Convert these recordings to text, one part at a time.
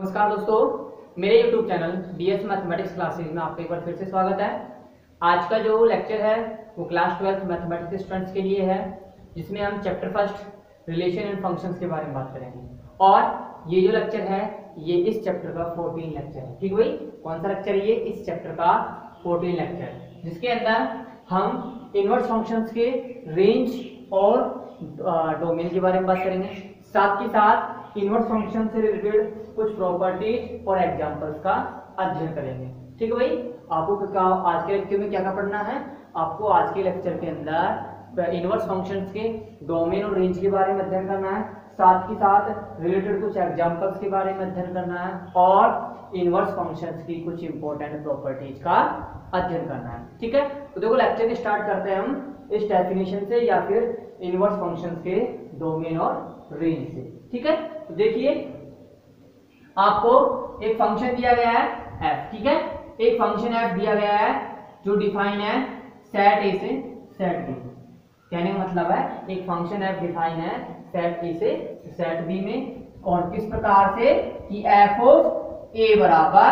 नमस्कार दोस्तों, मेरे YouTube channel DS mathematics classes में आपका एक बार फिर से स्वागत है। आज का जो लेक्चर है वो क्लास 12 मैथमेटिक्स स्टूडेंट्स के लिए है, जिसमें हम chapter first relation and functions के बारे में बात करेंगे। और ये जो लेक्चर है ये इस चैप्टर का 14 लेक्चर है। ठीक भाई, कौन सा लेक्चर है ये? इस चैप्टर का 14 लेक्चर, जिसके अंदर हम इनवर्स फंक्शंस के रेंज और डोमेन के बारे में बात करेंगे। साथ ही साथ इनवर्स फंक्शन से रिलेटेड कुछ प्रॉपर्टीज और एग्जांपल्स का अध्ययन करेंगे। ठीक है भाई, आपको आज के लेक्चर में क्या क्या पढ़ना है? आपको आज के लेक्चर के अंदर इनवर्स फंक्शंस के डोमेन और रेंज के बारे में अध्ययन करना है, साथ ही साथ रिलेटेड कुछ एग्जांपल्स के बारे में अध्ययन करना है और इनवर्स फंक्शंस की कुछ इंपॉर्टेंट प्रॉपर्टीज का अध्ययन करना है। ठीक है, तो देखो लेक्चर के स्टार्ट करते हैं हम इस डेफिनेशन से या फिर इनवर्स फंक्शंस के डोमेन और रेंज से। ठीक है, तो देखिए आपको एक फंक्शन दिया गया है f। ठीक है, एक फंक्शन f दिया गया है जो डिफाइन है सेट a से सेट b। कहने का मतलब है एक फंक्शन f डिफाइन है सेट a से सेट b में, और किस प्रकार से कि f ऑफ a बराबर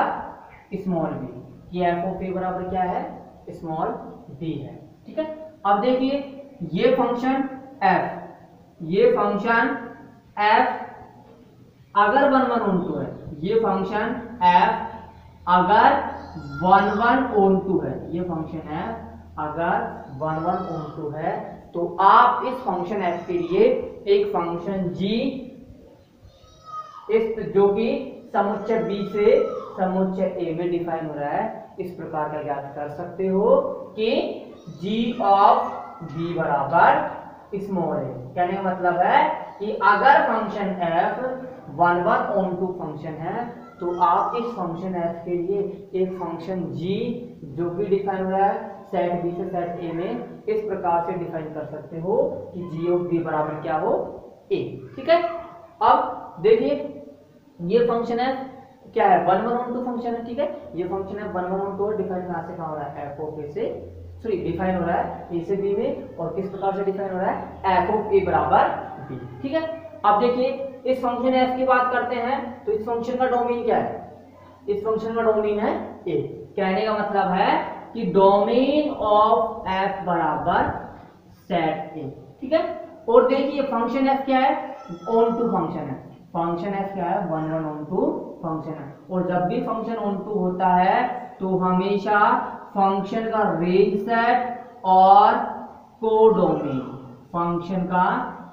स्मॉल b, कि f ऑफ a बराबर क्या है? स्मॉल b है। ठीक है, अब देखिए ये फंक्शन f अगर 1 1 on 2 है, ये फंक्शन f अगर 1 1 on 2 है, ये फंक्शन f अगर 1 1 on 2 है, तो आप इस फंक्शन f के लिए एक फंक्शन g इस जो कि समुच्चय b से समुच्चय a में डिफाइन हो रहा है, इस प्रकार का ज्ञात कर सकते हो कि g ऑफ b बराबर स्मॉल है। कहने का मतलब है कि अगर फंक्शन f 1 1 on 2 फंक्शन है, तो आप इस फंक्शन f के लिए एक फंक्शन g जो कि डिफाइन हो रहा है सेट b से सेट a में, इस प्रकार से डिफाइन कर सकते हो कि g ऑफ b बराबर क्या हो? a। ठीक है, अब देखिए ये फंक्शन f क्या है? 1 1 on 2 फंक्शन है। ठीक है, ये फंक्शन है 1 1 on 2 डिफाइन कहां से कहां हो रहा है? f ऑफ a से डिफाइन हो रहा है a से b में, और किस प्रकार से डिफाइन हो रहा है? f ऑफ a बराबर b। ठीक है, अब देखिए इस फंक्शन f की बात करते हैं तो इस फंक्शन का डोमेन क्या है? इस फंक्शन का डोमेन है a। कहने का मतलब है कि डोमेन ऑफ f बराबर सेट a। ठीक है, और देखिए फंक्शन f क्या है? ऑन टू फंक्शन है। फंक्शन f क्या है? 1 1 on 2 फंक्शन है, और जब भी फंक्शन ऑन टू होता है तो हमेशा फंक्शन का रेंज सेट और कोडोमेन, फंक्शन का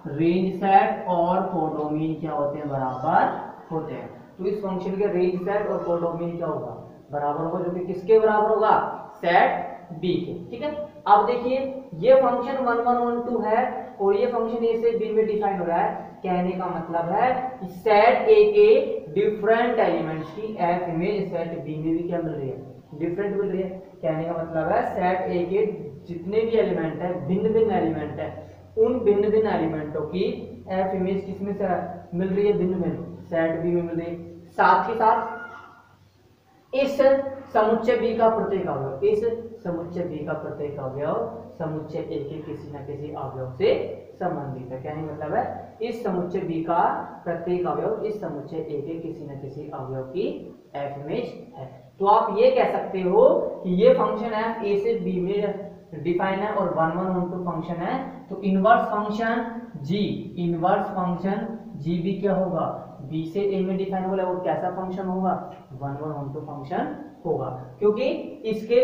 रेंज सेट और कोडोमेन क्या होते हैं? बराबर होते हैं। तो इस फंक्शन के रेंज सेट और कोडोमेन क्या होगा? बराबर होगा, जो कि किसके बराबर होगा? सेट b के। ठीक है, अब देखिए ये फंक्शन 1 1 on 2 है और ये फंक्शन a से b में डिफाइन हो रहा है। कहने का मतलब है कि सेट a के डिफरेंट एलिमेंट्स की f इमेज सेट b में भी क्या मिल रही है? डिफरेंट मिल रही है। कहने का मतलब है सेट a के जितने भी एलिमेंट है, भिन्न भिन्न एलिमेंट है, उन भिन्न भिन्न एलिमेंटों की f इमेज किसमें से मिल रही है? भिन्न भिन्न सेट b में मिल रही है। साथ ही साथ इस समुच्चय b का प्रत्येक अवयव, इस समुच्चय b का प्रत्येक अवयव समुच्चय a के किसी न किसी अवयव से संबंधित है। कहने का मतलब है इस समुच्चय b का प्रत्येक अवयव इस समुच्चय a के किसी न किसी अवयव की f इमेज है। तो आप ये कह सकते हो कि ये फंक्शन f a से b में डिफाइन है और 1 1 on 2 फंक्शन है, तो इनवर्स फंक्शन g भी क्या होगा? b से a में डिफाइन होगा, और कैसा फंक्शन होगा? 1 1 on 2 फंक्शन होगा, क्योंकि इसके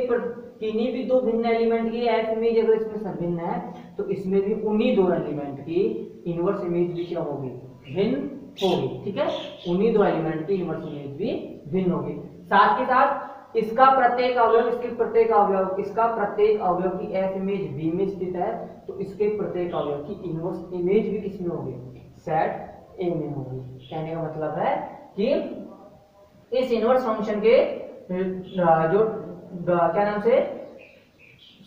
किन्हीं भी दो भिन्न एलिमेंट की f इमेज अगर इसमें भिन्न है तो इसमें भी उन्हीं दो एलिमेंट की इनवर्स इमेज भी क्या होगी? भिन्न होगी। ठीक है, उन्हीं दो एलिमेंट की इनवर्स इमेज भी भिन्न होगी। साथ ही साथ इसका प्रत्येक अवयव इसका प्रत्येक अवयव की f इमेज b में स्थित है, तो इसके प्रत्येक अवयव की इनवर्स इमेज भी किसमें होगी? सेट a में होगी। कहने का मतलब है कि इस इनवर्स फंक्शन के जो क्या नाम से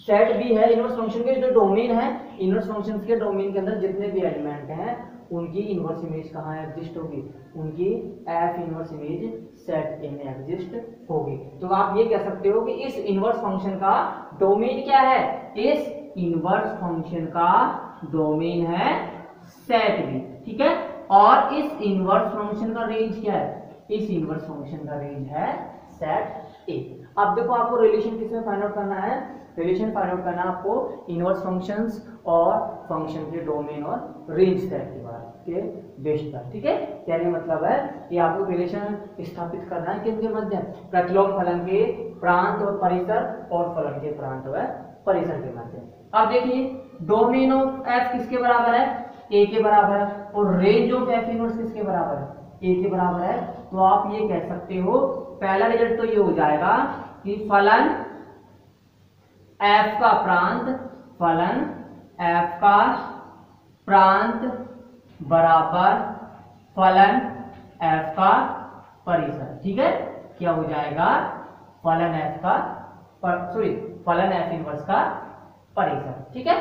सेट b है, इनवर्स फंक्शन के जो डोमेन है, इनवर्स फंक्शन के डोमेन के अंदर जितने भी एलिमेंट हैं उनकी इनवर्स इमेज कहाँ एग्जिस्ट होगी? उनकी f inverse image set a में एग्जिस्ट होगी। तो आप ये कह सकते हो कि इस इनवर्स फंक्शन का डोमेन क्या है? इस इनवर्स फंक्शन का डोमेन है सेट b। ठीक है, और इस इनवर्स फंक्शन का रेंज क्या है? इस इनवर्स फंक्शन का रेंज है सेट ए। अब देखो आपको रिलेशन किसमें फाइंड आउट करना है, रिलेशन फाइंड आउट करना है आपको इनवर्स फंक्शंस और फंक्शन के डोमेन और रेंज सेट के बारे के बेस्ड पर। ठीक है, कहने का मतलब है कि आपको रिलेशन स्थापित करना है किनके मध्य, प्रतिलोम फलन के प्रांत और परिसर और फलन के प्रांत व परिसर के मध्य। अब देखिए डोमेन ऑफ एफ किसके बराबर है, ए के बराबर है, और रेंज ऑफ एफ इनवर्स किसके बराबर है, ए के बराबर है। तो आप ये कह सकते हो, पहला रिजल्ट तो ये हो जाएगा कि फलन एफ का प्रांत, फलन एफ का प्रांत बराबर फलन एफ का परिसर। ठीक है, क्या हो जाएगा, फलन एफ का फलन एफ इनवर्स का परिसर। ठीक है,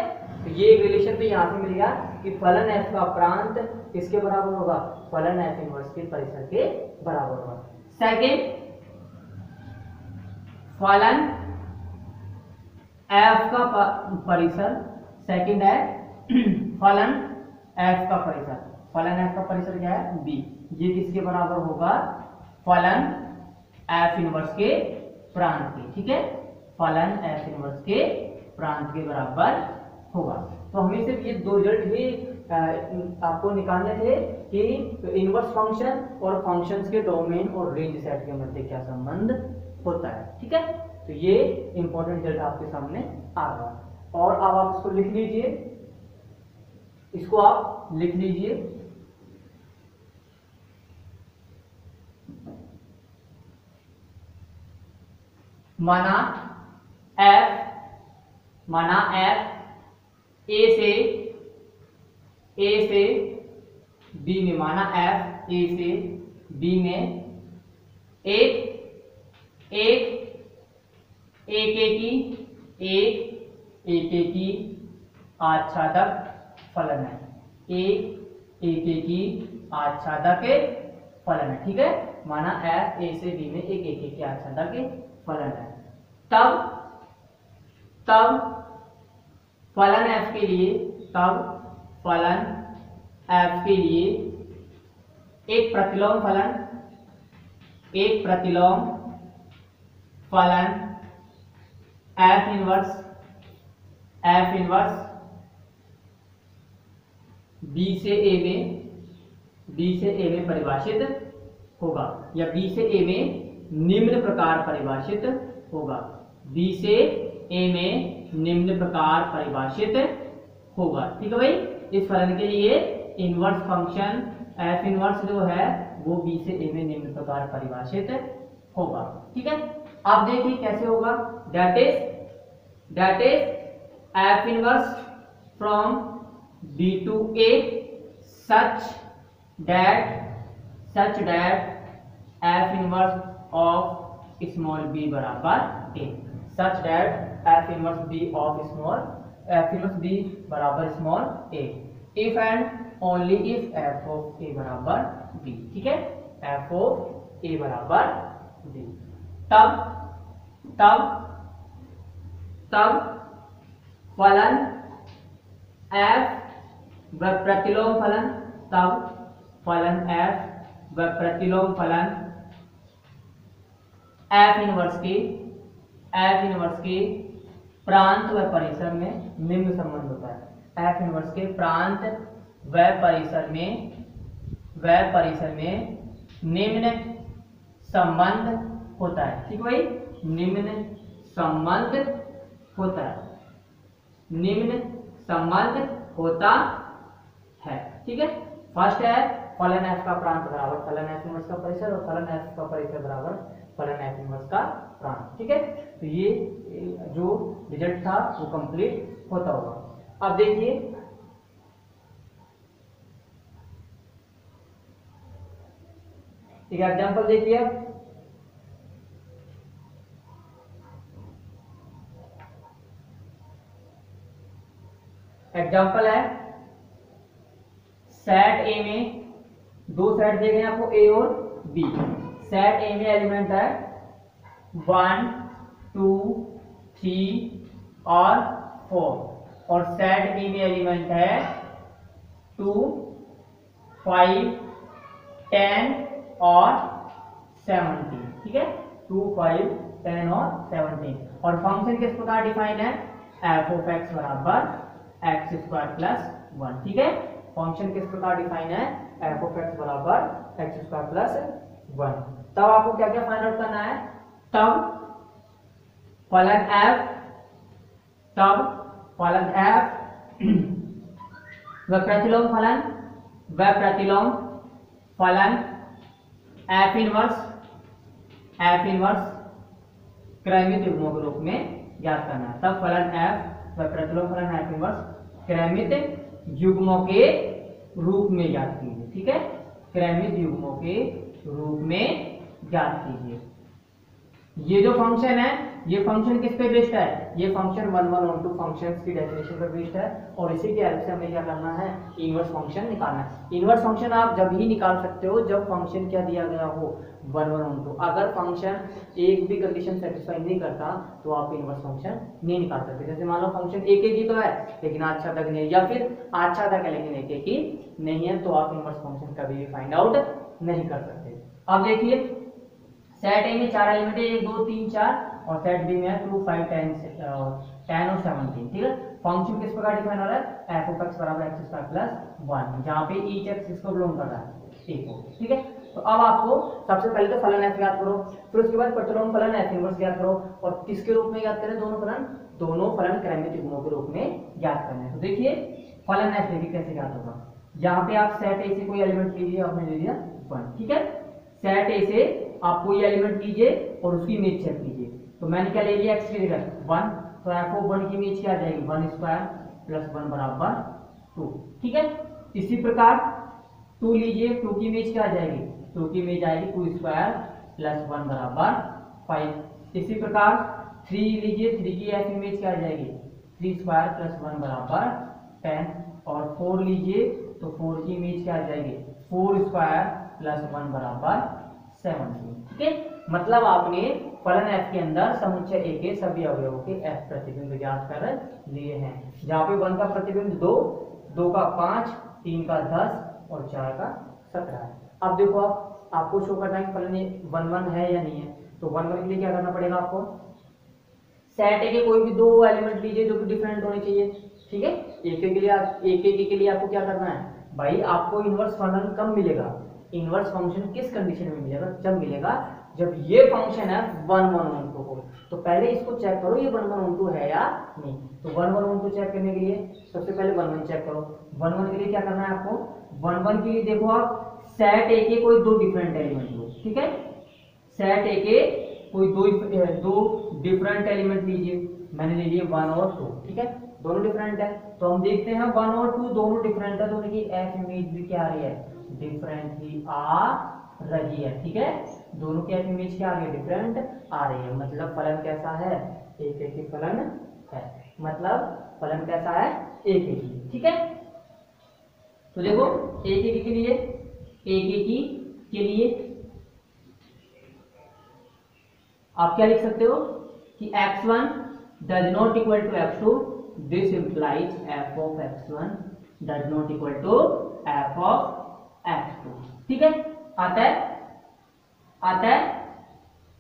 तो ये एक रिलेशन तो यहाँ से मिल गया कि फलन एफ का प्रांत किसके बराबर होगा, फलन एफ इनवर्स के परिसर के बराबर होगा। सेकेंड, फलन एफ का परिसर, सेकेंड है फलन एफ का परिसर, फलन एफ का परिसर क्या है, बी। ये किसके बराबर होगा, फलन एफ इनवर्स के प्रांत के। ठीक है, फलन एफ इनवर्स के प्रांत के बराबर होगा। तो हमें सिर्फ ये दो रिजल्ट ही आपको निकालने थे कि इनवर्स फंक्शन और फंक्शंस के डोमेन और रेंज सेट के मध्य क्या संबंध होता है। ठीक है, तो ये इंपॉर्टेंट रिजल्ट आपके सामने आ रहा। और अब आप इसको लिख लीजिए, इसको आप लिख लीजिए, माना एफ ए से बी में, माना एफ ए से बी में एक की आच्छादक फलन है, एक की आच्छादक फलन है। ठीक है, माना एफ ए से बी में एक की आच्छादक फलन है। तब फलन एफ के लिए, तब फलन एफ के लिए एक प्रतिलोम फलन एफ इनवर्स बी से ए में परिभाषित होगा, या बी से ए में निम्न प्रकार परिभाषित होगा, बी से ए में निम्न प्रकार परिभाषित होगा। ठीक है भाई, इस फलन के लिए इनवर्स फंक्शन एफ इनवर्स जो है वो बी से ए में निम्न प्रकार परिभाषित होगा। ठीक है, अब देखिए कैसे होगा, that is F inverse from B to A such that F inverse of small B बराबर A, such that F inverse B बराबर small A, if and only if F of A बराबर बी। ठीक है, F of A बराबर B, तब फलन F व प्रतिलोम फलन, तब फलन एफ व प्रतिलोम फलन एफ इनवर्स के प्रांत व परिसर में निम्न संबंध होता है। एफ इनवर्स के प्रांत व परिसर में निम्न संबंध होता है। ठीक भाई, निम्न संबंध होता है, निम्न संबंध होता है। ठीक है, फर्स्ट है फलन एफ का प्रांत बराबर फलन एफ इनवर्स का परिसर, और फलन एफ का परिसर बराबर फलन एफ इनवर्स का प्रांत। ठीक है, तो ये जो रिजल्ट था वो कंप्लीट होता होगा। अब देखिए एक एग्जांपल देखिए, अब एग्जांपल है सेट ए में दो सेट दिए गए आपको, ए और बी। सेट ए में एलिमेंट है 1 2 3 और 4, और सेट बी में एलिमेंट है 2 5 10 और 17, ठीक है, 2, 5, 10 और 17। और फंक्शन किस प्रकार डिफाइन है, एफ ऑफ एक्स बराबर एक्स स्क्वायर प्लस 1, ठीक है। फंक्शन किस प्रकार डिफाइन है, एफ ऑफ एक्स बराबर एक्स स्क्वायर प्लस 1। तब आपको क्या क्या फाइंड आउट करना है, तब फलन एफ, तब फलन एफ व प्रतिलोम फलन, व प्रतिलोम फलन एफ इनवर्स, एफ इनवर्स क्रमित युग्मों के रूप में ज्ञात करना है। तब फलन एफ व प्रतिलोम फलन एफ इनवर्स क्रमित युग्मों के रूप में ज्ञात कीजिए, ठीक है, क्रमित युग्मों के रूप में ज्ञात कीजिए। ये जो फंक्शन है, ये फंक्शन किस पे बेस्ड है, ये फंक्शन 1 1 और 2 फंक्शंस की डेफिनेशन पर बेस्ड है, और इसी के हेल्प से हमें क्या करना है, इनवर्स फंक्शन निकालना है। इनवर्स फंक्शन आप जब ही निकाल सकते हो जब फंक्शन क्या दिया गया हो, 1 1 और 2। अगर फंक्शन एक भी कंडीशन सेटिस्फाई नहीं करता तो आप इनवर्स फंक्शन नहीं निकाल सकते। जैसे मान लो फंक्शन एक ही तो है लेकिन आच्छादक नहीं है, या फिर आच्छादक है लेकिन एक ही नहीं है, तो आप इनवर्स फंक्शन कभी भी फाइंड आउट नहीं कर सकते। अब देखिए, सेट ए में 4 एलिमेंट है, 1 2 3 4, और सेट बी में है 2 5 10 और 17, ठीक है। फंक्शन किस प्रकार डिफाइन हो रहा है, एफ ऑफ एक्स बराबर एक्स स्क्वायर प्लस 1, जहां पे ईच एक्स इसको बिलोंग कर रहा है ए को, ठीक है। तो अब आपको सबसे पहले तो फलन एफ ज्ञात करो, फिर उसके बाद प्रतिलोम फलन एफ इनवर्स ज्ञात करो, और किसके रूप में ज्ञात करें, दोनों फलन क्रमित युग्मों के रूप में ज्ञात करना है। तो देखिए फलन एफ देखिए कैसे ज्ञात होगा। यहाँ पे आप सेट ए से कोई एलिमेंट लीजिए, आपने ले लिया 1, ठीक है। सेट ए से आप कोई एलिमेंट लीजिए और उसकी इमेज चेक कीजिए। तो मैंने क्या ले लिया, एक्स की जगह 1, तो एफ ऑफ 1 की इमेज क्या आ जाएगी, 1 स्क्वायर प्लस 1 बराबर 2, ठीक है। इसी प्रकार 2 लीजिए, 2 की इमेज क्या आ जाएगी, 2 की इमेज आएगी 2 स्क्वायर प्लस 1 बराबर 5। इसी प्रकार 3 लीजिए, 3 की एफ इमेज क्या आ जाएगी, 3 स्क्वायर प्लस 1 बराबर 10। और 4 लीजिए तो 4 की इमेज क्या आ जाएगी, 4 स्क्वायर प्लस 1 बराबर 17, ठीक है। मतलब आपने फलन f के अंदर समुच्चय A के सभी अवयवों के f प्रतिबिंब ज्ञात कर लिए हैं, जहाँ पे 1 का प्रतिबिंब 2, 2 का 5, 3 का 10 और 4 का 17 है। अब देखो, आपको शो करना है कि फलन 1 1 है या नहीं है। तो 1 1 के लिए क्या करना पड़ेगा आपको, सेट ए के कोई भी 2 एलिमेंट लीजिए जो कि डिफरेंट होने चाहिए, ठीक है। एक के लिए आपको क्या करना है भाई, आपको इनवर्स फलन कब मिलेगा, इनवर्स फंक्शन किस कंडीशन में मिलेगा, जब मिलेगा जब ये फंक्शन है 1 1 1 2 को। तो पहले इसको चेक करो ये 1 1 1 2 है या नहीं। तो 1 1 1 2 चेक करने के लिए सबसे पहले 1 1 चेक करो। 1 1 के लिए क्या करना है आपको, 1 1 के लिए देखो आप सेट ए के कोई 2 डिफरेंट एलिमेंट लो, ठीक है। सेट ए के कोई दो डिफरेंट एलिमेंट लीजिए, मैंने ले लिए 1 और 2, ठीक है, दोनों डिफरेंट है। तो हम देखते हैं 1 और 2 दोनों डिफरेंट है, तो उनकी एफ इमेज भी क्या आ रही है, डिफरेंट ही आ रही है, ठीक है। दोनों की एफ इमेज क्या आ रही है, डिफरेंट आ रही है। मतलब फलन कैसा है, एक एक ही फलन है, मतलब फलन कैसा है, एक एक ही, ठीक है। तो देखो एक एक ही के लिए आप क्या लिख सकते हो कि x1 does not equal to x2, this implies f of x1 does not equal to f of x2, ठीक है। आता है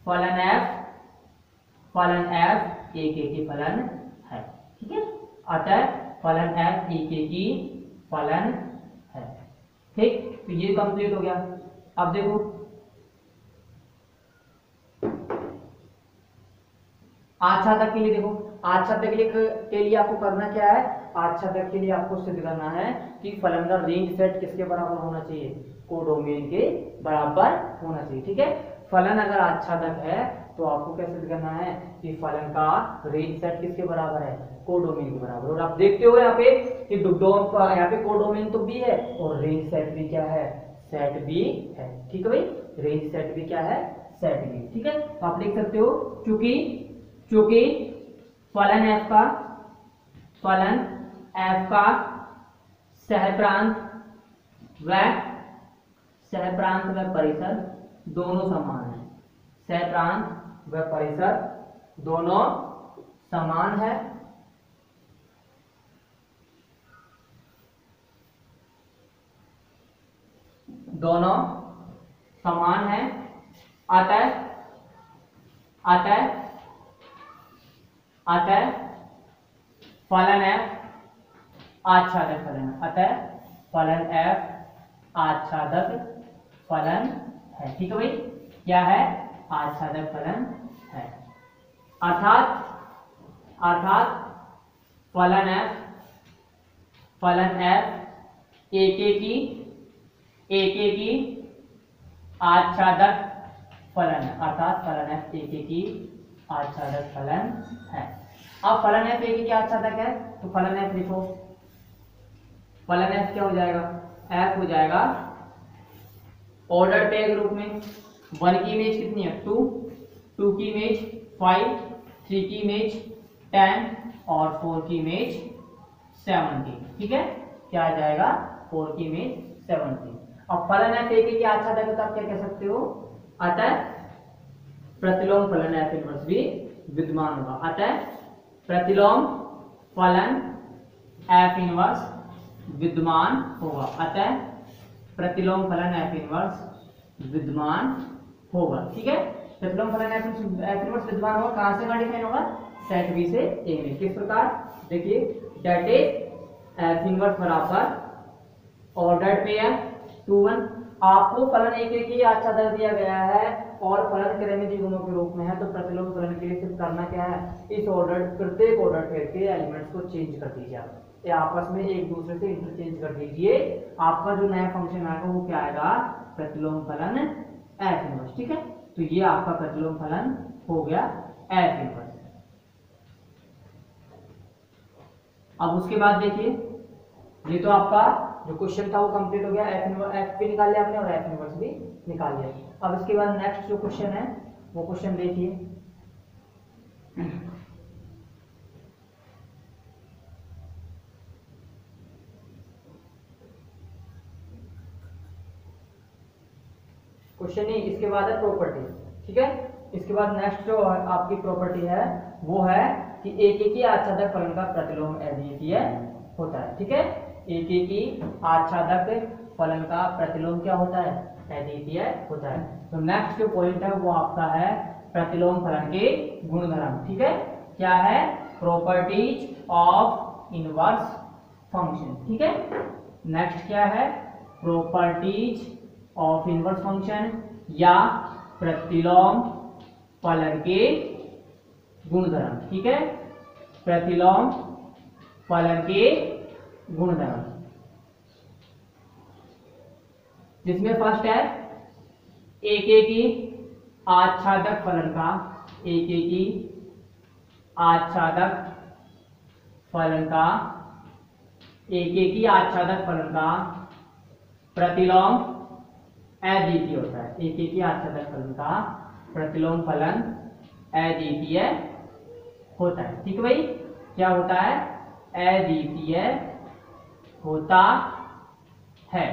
फलन f एक ही फलन है, ठीक है। आता है फलन f एक ही फलन है, ठीक। तो ये कंप्लीट हो गया। अब देखो आच्छादक के लिए, देखो आच्छादक के लिए आपको करना क्या है, आच्छादक के लिए आपको सिद्ध करना है कि फलन का रेंज सेट किसके बराबर होना चाहिए, कोडोमेन के बराबर होना चाहिए, ठीक है। फलन अगर आच्छादक है तो आपको क्या सिद्ध करना है कि फलन का रेंज सेट किसके बराबर है, कोडोमेन के बराबर। और आप देखते हो यहाँ पे कि यहाँ पे कोडोमेन तो भी है और रेंज सेट भी क्या है, सेट भी है, ठीक है भाई। रेंज सेट भी क्या है, सेट भी, ठीक है। तो आप लिख सकते हो चूंकि फलन f का सहप्रांत व परिसर दोनों समान है, सहप्रांत व परिसर दोनों समान है, दोनों समान है आता है, आता है, आता है फलन एफ आच्छादक फलन, अतः फलन एफ आच्छादक फलन है। ठीक है भाई, क्या है? आच्छादक फलन है। अर्थात अर्थात फलन एफ एक की आच्छादक फलन है, अर्थात फलन एफ एक की आच्छादक फलन है। अब फलन एफ एक की आच्छादक है तो फलन एफ लिखो, फलन एफ क्या हो जाएगा? एफ हो जाएगा ऑर्डर पे के रूप में। 1 की इमेज कितनी है? 2, 2 की इमेज 5, 3 की इमेज 10 और 4 की इमेज 17। ठीक है, क्या आ जाएगा? 4 की इमेज 17। अब फलन एफ एक की आच्छादक है तो आप क्या कह सकते हो? अतः प्रतिलोम फलन एफ इनवर्स भी विद्यमान होगा। अतः प्रतिलोम फलन एफ इनवर्स विद्यमान होगा। अतः प्रतिलोम फलन एफ इनवर्स विद्यमान होगा। ठीक है, प्रतिलोम फलन एफ इनवर्स विद्यमान होगा। कहां से डिफाइन होगा? सेट बी से ए में। किस प्रकार? देखिए, दैट इज एफ इनवर्स बराबर ऑर्डर्ड पेयर 2 1। आपको फलन एक की आच्छादक दिया गया है और फलन क्रमिक गुणों के रूप में है, तो प्रतिलोम फलन के लिए सिर्फ करना क्या है? इस ऑर्डर प्रत्येक ऑर्डर पेयर के एलिमेंट्स को चेंज कर दीजिए आप, या आपस में एक दूसरे से इंटरचेंज कर दीजिए। आपका जो नया फंक्शन आएगा वो क्या आएगा? प्रतिलोम फलन एफ इनवर्स। ठीक है, तो ये आपका प्रतिलोम फलन हो गया एफ इनवर्स। अब उसके बाद देखिए, ये तो आपका जो क्वेश्चन था वो कंप्लीट हो गया। एफ भी निकाल लिया आपने और एफ इनवर्स भी निकाल लिया। अब इसके बाद नेक्स्ट जो क्वेश्चन है वो क्वेश्चन देखिए, क्वेश्चन नहीं, इसके बाद है प्रॉपर्टी। ठीक है, इसके बाद नेक्स्ट जो आपकी प्रॉपर्टी है वो है कि एक की आच्छादक फलन का प्रतिलोम अद्वितीय होता है। ठीक है, एक की आच्छादक फलन का प्रतिलोम क्या होता है? अद्वितीय होता है। तो नेक्स्ट जो पॉइंट है वो आपका है प्रतिलोम फलन के गुणधर्म। ठीक है, क्या है? Properties of inverse function. ठीक है, नेक्स्ट क्या है? प्रॉपर्टीज ऑफ इनवर्स फंक्शन या प्रतिलोम फलन के गुणधर्म। ठीक है, प्रतिलोम फलन के गुणधर्म, जिसमें फर्स्ट है एक की आच्छादक फलन का, एक की आच्छादक फलन का, एक की आच्छादक फलन का प्रतिलोम अद्वितीय होता है। एक की आच्छादक फलन का प्रतिलोम फलन अद्वितीय होता है। ठीक है भाई, क्या होता है? अद्वितीय होता है।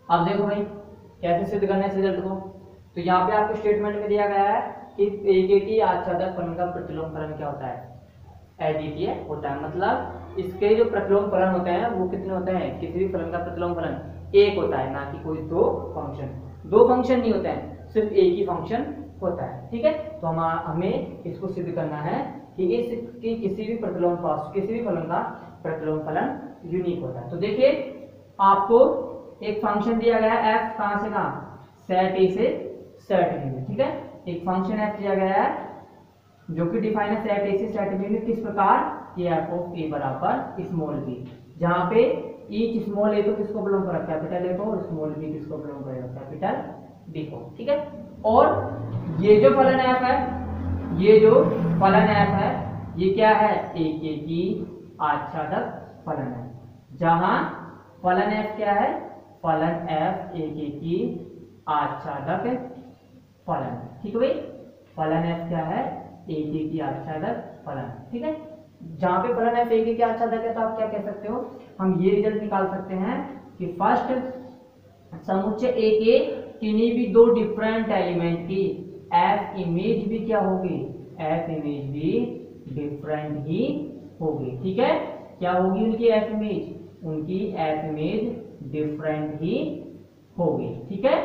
अब देखो भाई कैसे सिद्ध करना है इस रिजल्ट को। तो यहाँ पे आपको स्टेटमेंट में दिया गया है कि एक की आच्छादक फलन का प्रतिलोम फलन क्या होता है? अद्वितीय होता है। मतलब इसके जो प्रतिलोम फलन होते हैं वो कितने होते हैं? किसी भी फलन का प्रतिलोम फलन एक होता है, ना कि कोई दो फंक्शन। दो फंक्शन नहीं होते हैं, सिर्फ एक ही फंक्शन होता है। ठीक है, तो हमें इसको सिद्ध करना है कि इसकी किसी भी फलन का प्रतिलोम फलन यूनिक होता है। तो देखिए, आपको एक फंक्शन दिया गया है एफ, कहां से कहां? सेट ए से सेट बी में। ठीक है, एक फंक्शन एफ दिया गया है जो कि डिफाइन है सेट ए से सेट बी में। किस प्रकार? ये एफ ऑफ ए बराबर स्मॉल बी, जहां पे ईच स्मॉल ए तो किसको बिलोंग करेगा? कैपिटल ए को, और स्मॉल बी किसको बिलोंग करेगा? कैपिटल बी को। ठीक है, और ये जो फलन एफ है, ये जो फलन एफ है, ये क्या है? एक की आच्छादक फलन है। जहां फलन एफ क्या है? फलन एफ एक की आच्छादक फलन। ठीक है भाई, फलन एफ क्या है? एक की आच्छादक फलन। ठीक है, जहां पे फलन एफ एक की आच्छादक है तो आप क्या कह सकते हो? हम ये रिजल्ट निकाल सकते हैं कि फर्स्ट समुच्चय ए के किन्हीं भी दो डिफरेंट एलिमेंट की एफ इमेज भी क्या होगी? एफ इमेज भी डिफरेंट ही होगी। ठीक है, क्या होगी उनकी एफ इमेज? उनकी एफ इमेज डिफरेंट ही होगी। ठीक है,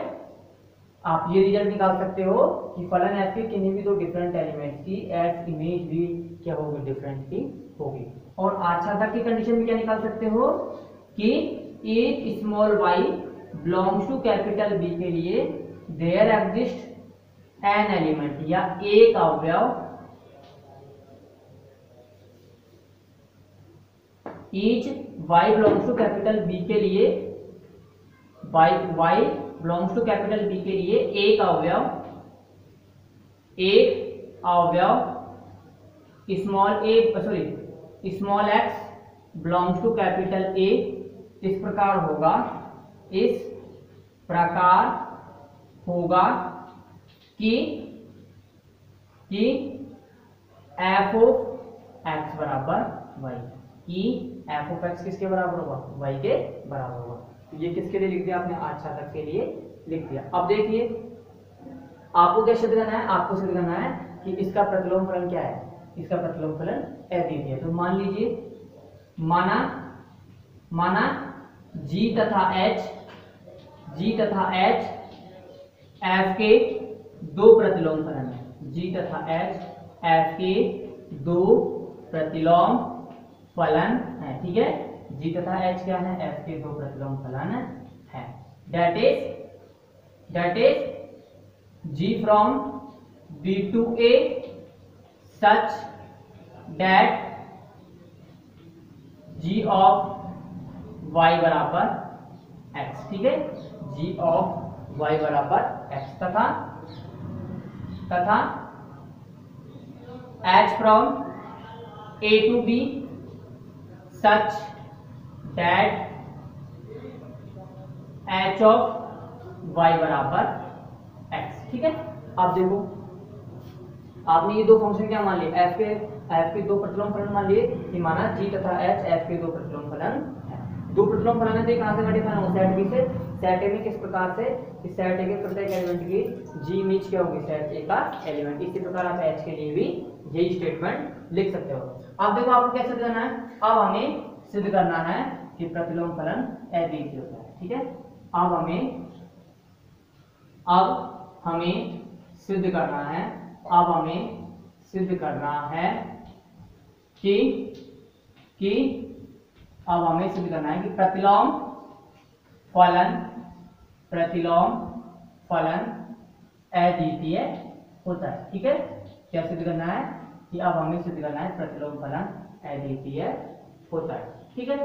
आप ये रिजल्ट निकाल सकते हो कि फलन एफ के किन्हीं भी दो डिफरेंट एलिमेंट्स की एफ इमेज भी क्या होगी, डिफरेंट ही होगी। और आच्छादक की कंडीशन में क्या निकाल सकते हो कि एक small y belongs to capital B के लिए देयर एग्जिस्ट एन एलिमेंट या एक अवयव each y belongs to capital B के लिए y belongs to capital B के लिए एक अवयव small x belongs to capital A इस प्रकार होगा कि f ऑफ x बराबर y, कि f ऑफ x किसके बराबर होगा, y के बराबर होगा। तो ये किसके लिए लिख दिया आपने, आच्छादक के लिए लिख दिया। अब देखिए आपको क्या सिद्ध करना है, आपको सिद्ध करना है कि इसका प्रतिलोम फलन क्या है, इसका प्रतिलोम फलन अद्वितीय है। तो मान लीजिए माना g तथा h f के दो प्रतिलोम फलन है, g तथा h f के दो प्रतिलोम फलन है। ठीक है, g तथा h क्या है, f के दो प्रतिलोम फलन है। That is g from B to A such that g of y बराबर x। ठीक है, g of y बराबर x तथा h from A to B such that h of y बराबर x। ठीक है, आप देखो आपने ये दो फंक्शन क्या मान लिए, f के दो प्रतिलोम फलन मान लिए कि माना g तथा h f के दो प्रतिलोम फलन है। दो प्रतिलोम फलन है तो कहां से घटित है, सेट B से। सेट A में किस प्रकार से, इस सेट A के प्रत्येक एलिमेंट की g इमेज क्या होगी, सेट A का एलिमेंट। इसी प्रकार आप h के लिए भी यही स्टेटमेंट लिख सकते हो। अब देखो आपको क्या सिद्ध करना है, अब हमें सिद्ध करना है कि प्रतिलोम फलन अद्वितीय होता है। ठीक है, अब हमें सिद्ध करना है कि प्रतिलोम फलन अद्वितीय होता है। ठीक है, क्या सिद्ध करना है कि अब हमें सिद्ध करना है प्रतिलोम फलन अद्वितीय होता है। ठीक है,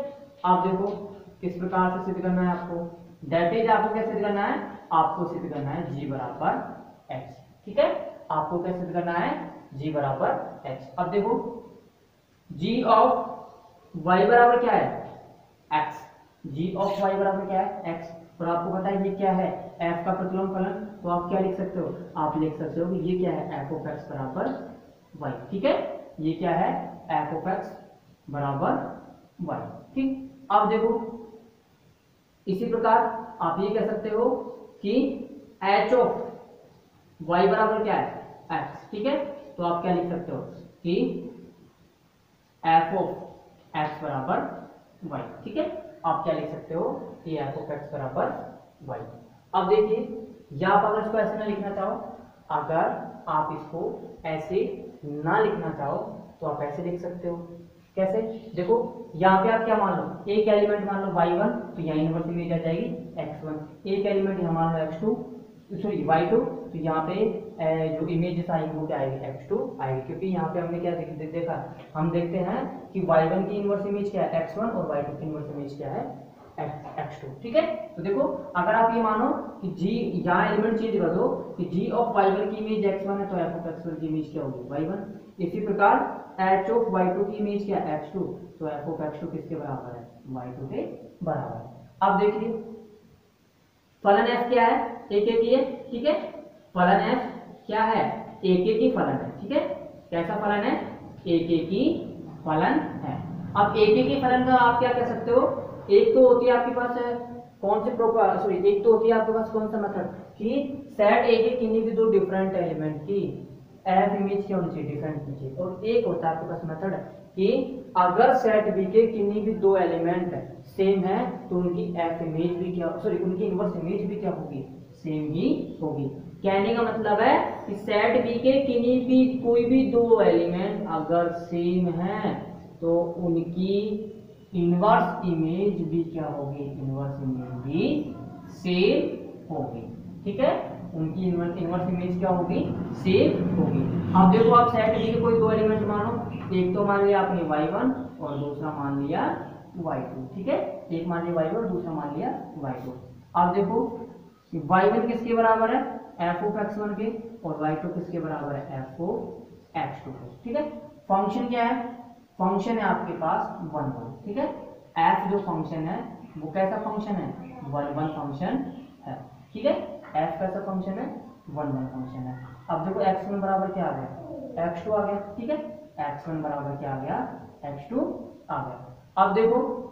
आप देखो किस प्रकार से सिद्ध करना है आपको, दैट इज आपको क्या सिद्ध करना है, आपको सिद्ध करना है g बराबर h। ठीक है, आपको क्या सिद्ध करना है, g बराबर h। अब देखो g ऑफ y बराबर क्या है, x। g ऑफ y बराबर क्या है, x। और आपको पता है ये क्या है, f का प्रतिलोम फलन। तो आप क्या लिख सकते हो, आप लिख सकते हो कि ये क्या है, f ऑफ x बराबर y। ठीक है, ये क्या है, f ऑफ x बराबर y। ठीक, अब देखो इसी प्रकार आप ये कह सकते हो कि h ऑफ y बराबर क्या है, x। ठीक है, तो आप क्या लिख सकते हो कि f ऑफ x बराबर y। ठीक है, आप क्या लिख सकते हो कि f ऑफ x बराबर y। अब देखिए या आप अगर इसको ऐसे ना लिखना चाहो, अगर आप इसको ऐसे ना लिखना चाहो तो आप ऐसे लिख सकते हो। कैसे, देखो यहाँ पे आप क्या मान लो, एक एलिमेंट मान लो y1, तो यहाँ इनवर्स इमेज आ जाएगी x1। एक एलिमेंट यहाँ मान लो x2, सॉरी y2, तो यहाँ पे जो इमेज आएगी वो क्या आएगी, x2 आएगी। क्योंकि यहाँ पे हमने क्या देखा, हम देखते हैं कि y1 की इनवर्स इमेज क्या है, x1, और y2 की इनवर्स इमेज क्या है, x2। ठीक है, तो देखो अगर आप ये मानो कि g यहाँ एलिमेंट चेंज कर दो कि g ऑफ y1 की इमेज x1 है, तो f ऑफ x1 की इमेज क्या होगी, y1। इसी प्रकार h ऑफ y2 की इमेज क्या है, x2, तो f ऑफ x2 किसके बराबर है, y2 के बराबर है। अब देखिए फलन f क्या है, एक एक है। ठीक है, फलन f क्या है, एक एक ही फलन है। ठीक है, कैसा फलन है, एक एक ही फलन है। अब एक एक ही फलन का आप क्या कह सकते हो, एक तो होती है आपके पास कौन से प्रोपर, सॉरी एक तो होती है आपके पास कौन सा मेथड कि सेट ए के किन्हीं भी दो डिफरेंट एलिमेंट की एफ इमेज क्या होनी चाहिए, डिफरेंट होनी चाहिए। और एक होता है आपके पास मेथड कि अगर सेट बी के किन्हीं भी दो एलिमेंट सेम है तो उनकी एफ इमेज भी क्या, सॉरी उनकी इनवर्स इमेज भी क्या होगी, सेम ही होगी। कहने का मतलब है कि सेट बी के किन्हीं भी कोई भी दो एलिमेंट अगर सेम है तो उनकी इनवर्स इमेज भी क्या होगी, इनवर्स इमेज भी सेम होगी। ठीक है, उनकी इनवर्स इमेज क्या होगी, सेम होगी। अब देखो आप सेट बी के कोई दो एलिमेंट मानो, एक तो मान लिया आपने y1 और दूसरा मान लिया y2। ठीक है, एक मान लिया y1 और दूसरा मान लिया y2। अब देखो y1 किसके बराबर है, f(x1) के, और y2 किसके बराबर है, f(x2) के। ठीक है, फंक्शन क्या है, फंक्शन है आपके पास 1 1। ठीक है, f जो फंक्शन है वो कैसा फंक्शन है, 1 1 फंक्शन है। ठीक है, f कैसा फंक्शन है, 1 1 फंक्शन है। अब देखो x1 बराबर क्या आ गया, x2 आ गया। ठीक है, x1 बराबर क्या आ गया, x2 आ गया। अब देखो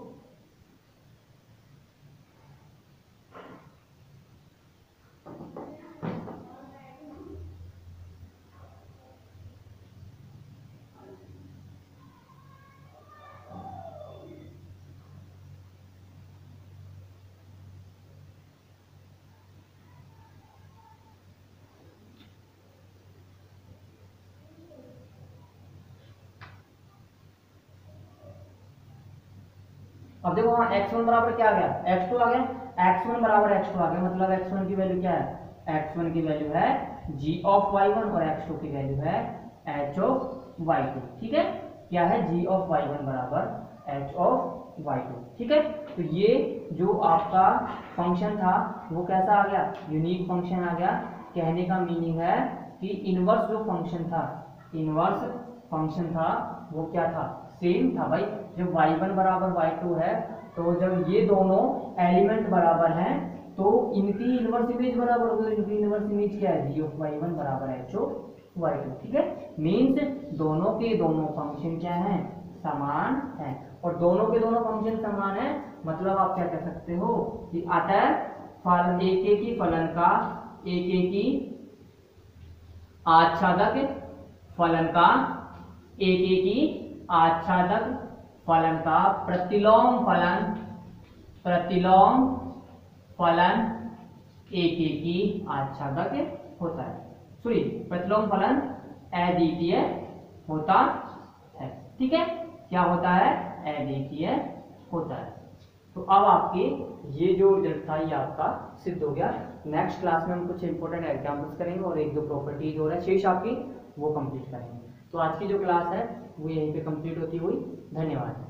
अब देखो हाँ x1 बराबर क्या आ गया, x2 आ गया। x1 बराबर x2 आ गया, मतलब x1 की वैल्यू क्या है, x1 की वैल्यू है g ऑफ y1 और x2 की वैल्यू है h ऑफ y2। ठीक है, क्या है, g ऑफ y1 बराबर h ऑफ y2। ठीक है, तो ये जो आपका फंक्शन था वो कैसा आ गया, यूनिक फंक्शन आ गया। कहने का मीनिंग है कि इनवर्स जो फंक्शन था, इनवर्स फंक्शन था वो क्या था, सेम था भाई। जब y1 बराबर y2 है तो जब ये दोनों एलिमेंट बराबर हैं तो इनकी इनवर्स इमेज बराबर होगी। इनकी इनवर्स इमेज क्या है, g ऑफ y1 बराबर h ऑफ y2। ठीक है, मीन्स दोनों के दोनों फंक्शन क्या हैं, समान है। और दोनों के दोनों फंक्शन समान है मतलब आप क्या कह सकते हो कि अतः फल एक एक ही फलन का, एक एक ही आच्छादक फलन का, एक एक ही आच्छादक फलन का प्रतिलोम फलन, प्रतिलोम फलन एक एक ही आच्छादक होता है। सॉरी, प्रतिलोम फलन अद्वितीय होता है। ठीक है, क्या होता है, अद्वितीय होता है। तो अब आपके ये जो रिजल्ट था ये आपका सिद्ध हो गया। नेक्स्ट क्लास में हम कुछ इंपॉर्टेंट एग्जाम्पल्स करेंगे और एक दो प्रॉपर्टीज और है शेष आपकी, वो कंप्लीट करेंगे। तो आज की जो क्लास है वो यहीं पे कंप्लीट होती हुई। धन्यवाद।